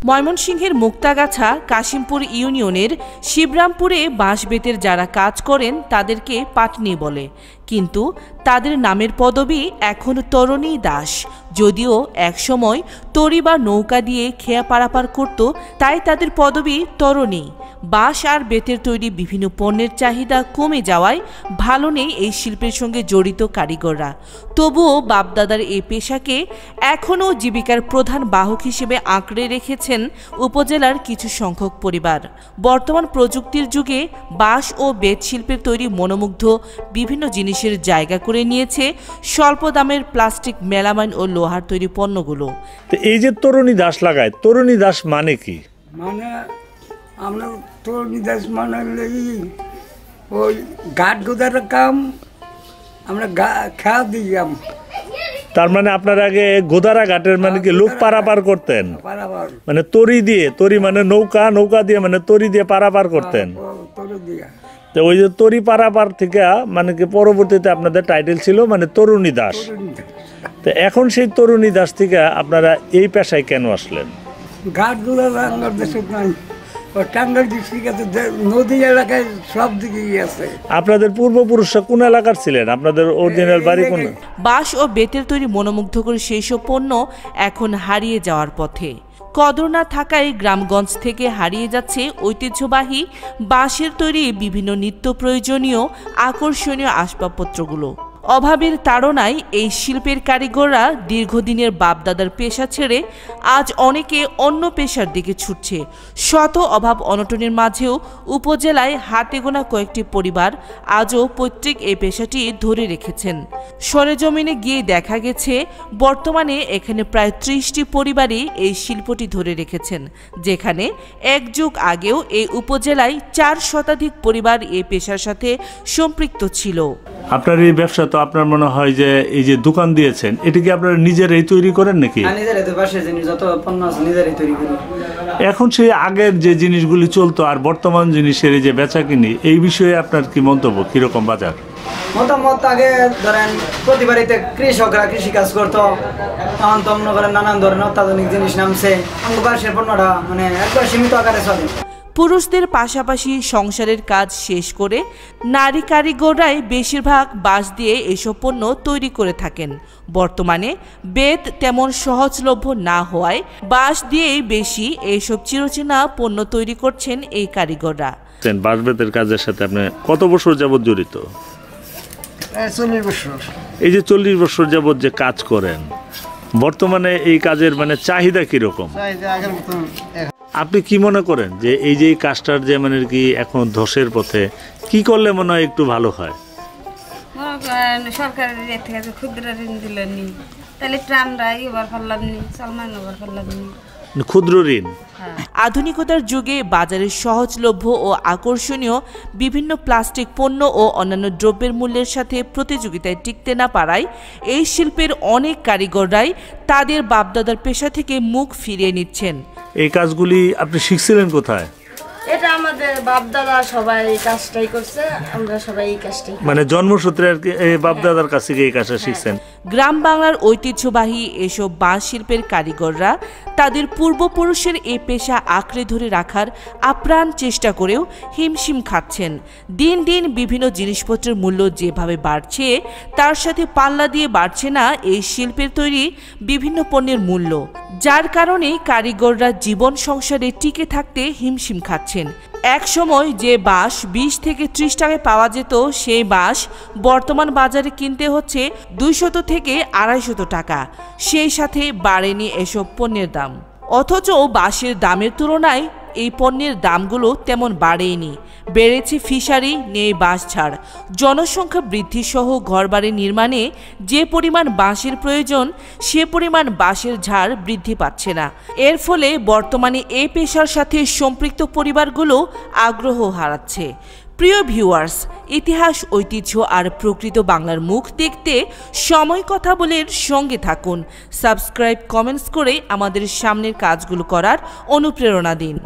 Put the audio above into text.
ময়মনসিংহের মুক্তাগাছা কাশিমপুর ইউনিয়নের শিবরামপুরে বাঁশ বেতের যারা কাজ করেন তাদেরকে পাটনি বলে, কিন্তু তাদের নামের পদবি এখন তরুণী দাস। যদিও একসময় তরি বা নৌকা দিয়ে খেয়া পারাপার করত, তাই তাদের পদবি তরুণী। বাঁশ আর বেতের তৈরি বিভিন্ন পণ্যের চাহিদা কমে যাওয়ায় ভালো নেই এই শিল্পের সঙ্গে জড়িত কারিগররা। তবুও বাপদাদার এই পেশাকে এখনও জীবিকার প্রধান বাহক হিসেবে আঁকড়ে রেখেছেন উপজেলার কিছু সংখ্যক পরিবার। বর্তমান প্রযুক্তির যুগে বাঁশ ও বেত শিল্পের তৈরি মনোমুগ্ধ বিভিন্ন জিনিসের জায়গা করে নিয়েছে স্বল্প দামের প্লাস্টিক, মেলামাইন ও লোহার তৈরি পণ্যগুলো। এই যে তরুণী দাস লাগায়, তরুণী দাস মানে কি? মানে আমরা তরুণী দাস মানে ওই ঘাট গোদার কাম আমরা খেয়া দিলাম। তার মানে আপনার আগে গোদারা ঘাটের মানে কি লোক পারাপার করতেন, মানে তরি দিয়ে, তরি মানে নৌকা, নৌকা দিয়ে মানে তরি দিয়ে পারাপার করতেন। তো ওই যে তরি পারাপার থেকে মানে কি পরবর্তীতে আপনাদের টাইটেল ছিল মানে তরুণী দাস। তো এখন সেই তরুণী দাস থেকে আপনারা এই পেশায় কেন আসলেন? ঘাট গোদার দেশে নাই, টাঙ্গাইল ডিস্ট্রিক্টে নদী এলাকায় সব দিকেই আছে। আপনাদের পূর্বপুরুষরা কোন এলাকার ছিলেন? আপনাদের অরিজিনাল বাড়ি কোন? বাঁশ ও বেতের তৈরি মনোমুগ্ধকর সেই সব পণ্য এখন হারিয়ে যাওয়ার পথে। কদর না থাকায় গ্রামগঞ্জ থেকে হারিয়ে যাচ্ছে ঐতিহ্যবাহী বাঁশের তৈরি বিভিন্ন নিত্য প্রয়োজনীয় আকর্ষণীয় আসবাবপত্রগুলো। অভাবের তাড়নায় এই শিল্পের কারিগররা দীর্ঘদিনের বাপদাদার পেশা ছেড়ে আজ অনেকে অন্য পেশার দিকে ছুটছে। শত অভাব অনটনের মাঝেও উপজেলায় হাতে গোনা কয়েকটি পরিবার আজও পৈতৃক এই পেশাটি ধরে রেখেছেন। সরেজমিনে গিয়ে দেখা গেছে বর্তমানে এখানে প্রায় 30টি পরিবারই এই শিল্পটি ধরে রেখেছেন, যেখানে এক যুগ আগেও এই উপজেলায় 4 শতাধিক পরিবার এই পেশার সাথে সম্পৃক্ত ছিল। আপনার এই ব্যবসা তো আপনার মনে হয় যে এই যে দোকান দিয়েছেন, এটা কি আপনারা নিজেরাই তৈরি করেন নাকি? এখন সেই আগের যে জিনিসগুলি চলতো আর বর্তমান জিনিসের এই যে বেচা কিনি, এই বিষয়ে আপনার কি মন্তব্য? কিরকম বাজার মতামত? আগে ধরেন প্রতি বাড়িতে কৃষকরা কৃষি কাজ করতো, তখন তো মনে করেন নানান ধরনের অত্যাধুনিক জিনিস নামছে, বাঁশের পণ্যটা মানে একবার সীমিত আকারে চলে। পুরুষদের পাশাপাশি সংসারের কাজ শেষ করে নারী কারিগররাই বেশিরভাগ বাঁশ দিয়ে এসব পণ্য তৈরি করে থাকেন। বর্তমানে বেত তেমন সহজলভ্য না হওয়ায় বাঁশ দিয়েই বেশি এইসব চিরচেনা পণ্য তৈরি করছেন এই কারিগররা। বাঁশ বেতের কাজের সাথে আপনি কত বছর যাবত জড়িত? 40 বছর। এই যে 40 বছর যাবত যে কাজ করেন, বর্তমানে এই কাজের মানে চাহিদা কিরকম? আপনি কি মনে করেন যে এই যে কাজটার যে মানে কি এখন ধসের পথে, কি করলে মনে হয় একটু ভালো হয়? সরকারের থেকে ক্ষুদ্র ঋণ দিলেনি, তাহলে আমরা এবার ফেললাম নি, সালমান এবার ফেললাম নি ক্ষুদ্র ঋণ। আধুনিকতার যুগে বাজারে সহজলভ্য ও আকর্ষণীয় বিভিন্ন প্লাস্টিক পণ্য ও অন্যান্য দ্রব্যের মূল্যের সাথে প্রতিযোগিতায় টিকতে না পারায় এই শিল্পের অনেক কারিগররাই তাদের বাপদাদার পেশা থেকে মুখ ফিরিয়ে নিচ্ছেন। এই কাজগুলি আপনি শিখছিলেন কোথায়? এটা আমাদের বাপদাদা সবাই এই কাজটাই করছে, আমরা সবাই এই কাজটাই, মানে জন্মসূত্রে আর কি এই বাপদাদার কাছ থেকে এই কাজটা শিখছেন। গ্রাম বাংলার ঐতিহ্যবাহী এসব বাঁশ শিল্পের কারিগররা তাদের পূর্বপুরুষের এই পেশা আঁকড়ে ধরে রাখার আপ্রাণ চেষ্টা করেও হিমশিম খাচ্ছেন। দিন দিন বিভিন্ন জিনিসপত্রের মূল্য যেভাবে বাড়ছে, তার সাথে পাল্লা দিয়ে বাড়ছে না এই শিল্পের তৈরি বিভিন্ন পণ্যের মূল্য, যার কারণে কারিগররা জীবন সংসারে টিকে থাকতে হিমশিম খাচ্ছেন। এক সময় যে বাঁশ 20 থেকে 30 টাকায় পাওয়া যেত, সেই বাঁশ বর্তমান বাজারে কিনতে হচ্ছে 200 থেকে 250 টাকা। সেই সাথে বাড়েনি এসব পণ্যের দাম, অথচ বাঁশের দামের তুলনায় এই পণ্যের দামগুলো তেমন বাড়েনি। বেড়েছে ফিশারি, নেই বাঁশ ছাড়। জনসংখ্যা বৃদ্ধি সহ ঘরবাড়ি নির্মাণে যে পরিমাণ বাঁশের প্রয়োজন, সে পরিমাণ বাঁশের ঝাড় বৃদ্ধি পাচ্ছে না। এর ফলে বর্তমানে এই পেশার সাথে সম্পৃক্ত পরিবারগুলো আগ্রহ হারাচ্ছে। প্রিয় ভিউয়ার্স, ইতিহাস, ঐতিহ্য আর প্রকৃত বাংলার মুখ দেখতে সময় কথা বলে সঙ্গে থাকুন। সাবস্ক্রাইব, কমেন্টস করে আমাদের সামনের কাজগুলো করার অনুপ্রেরণা দিন।